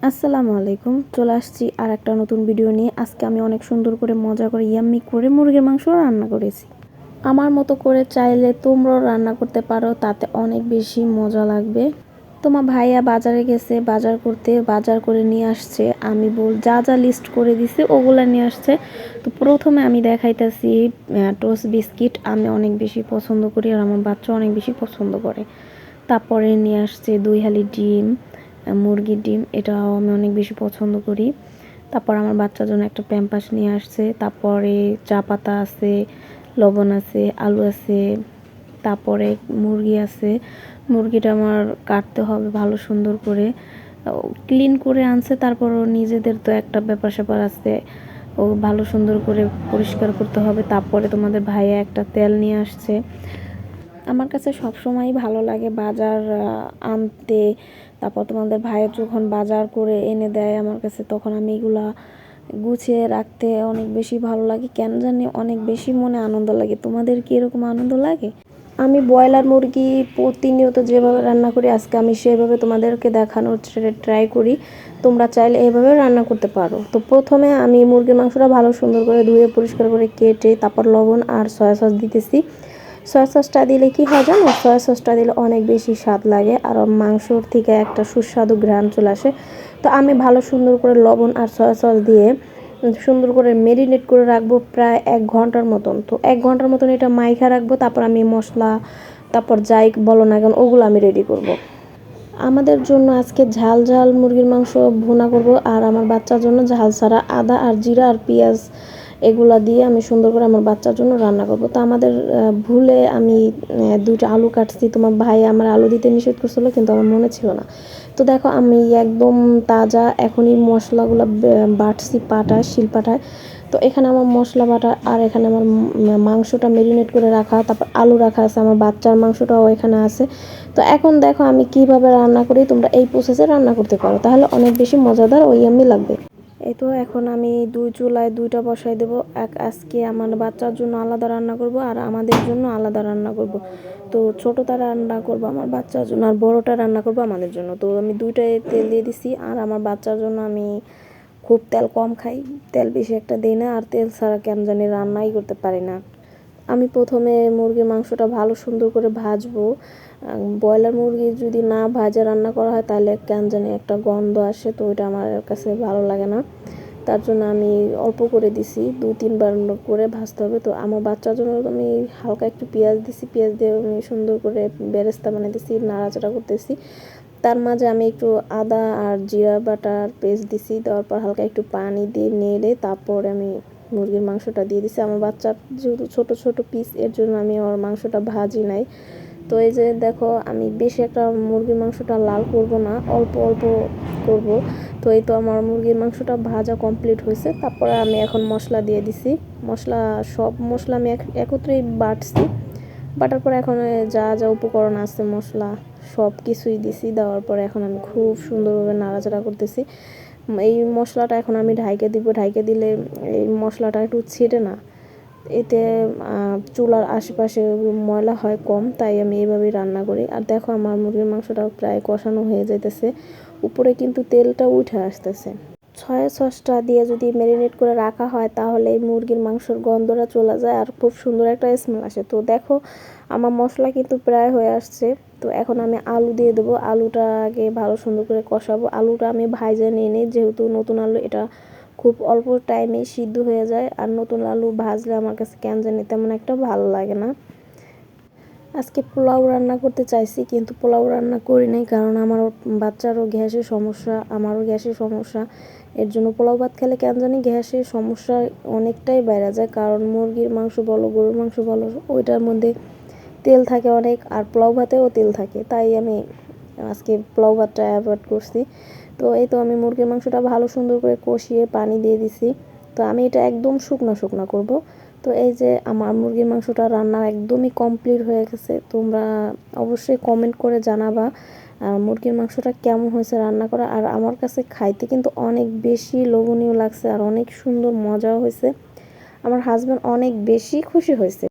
আসসালামু আলাইকুম। চলে আসছি আর একটা নতুন ভিডিও নিয়ে। আজকে আমি অনেক সুন্দর করে মজা করে ইয়াম্মি করে মুরগির মাংস রান্না করেছি। আমার মতো করে চাইলে তোমরাও রান্না করতে পারো, তাতে অনেক বেশি মজা লাগবে। তোমার ভাইয়া বাজারে গেছে, বাজার করতে বাজার করে নিয়ে আসছে। আমি যা যা লিস্ট করে দিছি ওগুলা নিয়ে আসছে। তো প্রথমে আমি দেখাইতেছি টোস্ট বিস্কিট। আমি অনেক বেশি পছন্দ করি আর আমার বাচ্চা অনেক বেশি পছন্দ করে। তারপরে নিয়ে আসছে 2 হালি ডিম, মুরগির ডিম, এটাও আমি অনেক বেশি পছন্দ করি। তারপর আমার বাচ্চার জন্য একটা প্যাম্পাস নিয়ে আসছে। তারপরে চা পাতা আছে, লবণ আছে, আলু আছে, তারপরে মুরগি আছে। মুরগিটা আমার কাটতে হবে ভালো সুন্দর করে, ক্লিন করে আনছে। তারপরও নিজেদের তো একটা ব্যাপার স্যাপার আছে, ও ভালো সুন্দর করে পরিষ্কার করতে হবে। তারপরে তোমাদের ভাইয়া একটা তেল নিয়ে আসছে। আমার কাছে সবসময়ই ভালো লাগে বাজার আনতে। তারপর তোমাদের ভাইয়ের যখন বাজার করে এনে দেয় আমার কাছে, তখন আমি এগুলা গুছিয়ে রাখতে অনেক বেশি ভালো লাগে। কেন জানি অনেক বেশি মনে আনন্দ লাগে। তোমাদের কি এরকম আনন্দ লাগে? আমি ব্রয়লার মুরগি প্রতিনিয়ত যেভাবে রান্না করি, আজকে আমি সেভাবে তোমাদেরকে দেখানোর ট্রাই করি। তোমরা চাইলে এইভাবে রান্না করতে পারো। তো প্রথমে আমি মুরগির মাংসটা ভালো সুন্দর করে ধুয়ে পরিষ্কার করে কেটে তারপর লবণ আর সয়া সস দিতেছি। সয়া সসটা দিলে কি হয় জানো, সয়া সসটা দিলে অনেক বেশি স্বাদ লাগে আর মাংসর থেকে একটা সুস্বাদু ঘ্রাণ চলে আসে। তো আমি ভালো সুন্দর করে লবণ আর সয়া সস দিয়ে সুন্দর করে মেরিনেট করে রাখবো প্রায় 1 ঘন্টার মতন। তো 1 ঘন্টার মতন এটা মাইখা রাখবো। তারপর আমি মশলা, তারপর যাই বলো না কেন, ওগুলো আমি রেডি করব। আমাদের জন্য আজকে ঝাল ঝাল মুরগির মাংস ভুনা করব, আর আমার বাচ্চার জন্য ঝাল ছাড়া আদা আর জিরা আর পেঁয়াজ এগুলা দিয়ে আমি সুন্দর করে আমার বাচ্চার জন্য রান্না করব। তো আমাদের ভুলে আমি 2টা আলু কাটছি। তোমার ভাই আমার আলু দিতে নিষেধ করছিল, কিন্তু আমার মনে ছিল না। তো দেখো আমি একদম তাজা এখনই মশলাগুলো বাটছি শিলপাটায়। তো এখানে আমার মশলা বাটা আর এখানে আমার মাংসটা মেরিনেট করে রাখা, তারপর আলু রাখা আছে, আমার বাচ্চার মাংসটাও এখানে আছে। তো এখন দেখো আমি কিভাবে রান্না করি, তোমরা এই প্রসেসে রান্না করতে পারো, তাহলে অনেক বেশি মজাদার ও ইয়াম্মি লাগবে। এই তো এখন আমি 2 চুলায় 2টা বসাই দেবো। আজকে আমার বাচ্চার জন্য আলাদা রান্না করব আর আমাদের জন্য আলাদা রান্না করব। তো ছোটোটা রান্না করব আমার বাচ্চার জন্য আর বড়টা রান্না করব আমাদের জন্য। তো আমি 2টায় তেল দিয়ে দিছি। আর আমার বাচ্চার জন্য আমি খুব তেল কম খাই, তেল বেশি একটা দিই না, আর তেল ছাড়া কেন জানি রান্নাই করতে পারি না। আমি প্রথমে মুরগির মাংসটা ভালো সুন্দর করে ভাজবো। ব্রয়লার মুরগি যদি না ভাজা রান্না করা হয় তাহলে কেন জানি একটা গন্ধ আসে, তো ওইটা আমার কাছে ভালো লাগে না। তার জন্য আমি অল্প করে দিছি, 2-3 বার করে ভাজতে হবে। তো আমার বাচ্চার জন্য আমি হালকা একটু পেঁয়াজ দিছি, পেঁয়াজ দিয়ে আমি সুন্দর করে বেরেস্তা বানিয়ে দিছি, নাড়াচাড়া করতেছি। তার মাঝে আমি একটু আদা আর জিরা বাটার পেস্ট দিছি, দেওয়ার পর হালকা একটু পানি দিয়ে নেড়ে তারপর আমি মুরগির মাংসটা দিয়ে দিছি। আমার বাচ্চার যেহেতু ছোট ছোট পিস, এর জন্য আমি ওর মাংসটা ভাজি নাই। তো এই যে দেখো আমি বেশি একটা মুরগির মাংসটা লাল করব না, অল্প অল্প করব। তো এই তো আমার মুরগির মাংসটা ভাজা কমপ্লিট হয়েছে। তারপরে আমি এখন মশলা দিয়ে দিছি। সব মশলা আমি একত্রেই বাটছি। বাটার পরে এখন যা যা উপকরণ আছে মশলা সব কিছুই দিছি। দেওয়ার পরে এখন আমি খুব সুন্দরভাবে নাড়াচাড়া করতেছি। এই মশলাটা এখন আমি ঢাইকে দিব। ঢাইকে দিলে এই মশলাটা একটু ছেটে না, এতে চুলার আশেপাশে ময়লা হয় কম, তাই আমি এইভাবেই রান্না করি। আর দেখো আমার মুরগির মাংসটা প্রায় কষানো হয়ে যাইতেছে, উপরে কিন্তু তেলটা উঠে আসতেছে। সয়া সসটা দিয়ে যদি ম্যারিনেট করে রাখা হয় তাহলে এই মুরগির মাংসের গন্ধটা চলে যায় আর খুব সুন্দর একটা স্মেল আসে। তো দেখো আমার মশলা কিন্তু প্রায় হয়ে আসছে। তো এখন আমি আলু দিয়ে দেবো। আলুটা আগে ভালো সুন্দর করে কষাবো। আলুটা আমি ভাইজা নিয়ে নিই, যেহেতু নতুন আলু, এটা খুব অল্প টাইমে সিদ্ধ হয়ে যায়। আর নতুন আলু ভাজলে আমার কাছে কেন জানি তেমন একটা ভালো লাগে না। আজকে পোলাও রান্না করতে চাইছি, কিন্তু পোলাও রান্না করি নাই, কারণ আমার বাচ্চারও গ্যাসের সমস্যা, আমারও গ্যাসের সমস্যা। এর জন্য পোলাও ভাত খেলে কেন জানি গ্যাসের সমস্যা অনেকটাই বেড়ে যায়, কারণ মুরগির মাংস বলো গরুর মাংস বলো ওইটার মধ্যে তেল থাকে অনেক, আর পোলাও ভাতেও তেল থাকে। তাই আমি আজকে পোলাও ভাতটা অ্যাভয়েড করছি। তো এই তো আমি মুরগির মাংসটা ভালো সুন্দর করে কষিয়ে পানি দিয়ে দিছি। তো আমি এটা একদম শুকনো শুকনো করব। তো এই যে আমার মুরগির মাংসটা রান্না একদমই কমপ্লিট হয়ে গেছে। তোমরা অবশ্যই কমেন্ট করে জানাবা মুরগির মাংসটা কেমন হয়েছে রান্না করা। আর আমার কাছে খাইতে কিন্তু অনেক বেশি লোভনীয় লাগছে আর অনেক সুন্দর মজাও হয়েছে। আমার হাজব্যান্ড অনেক বেশি খুশি হয়েছে।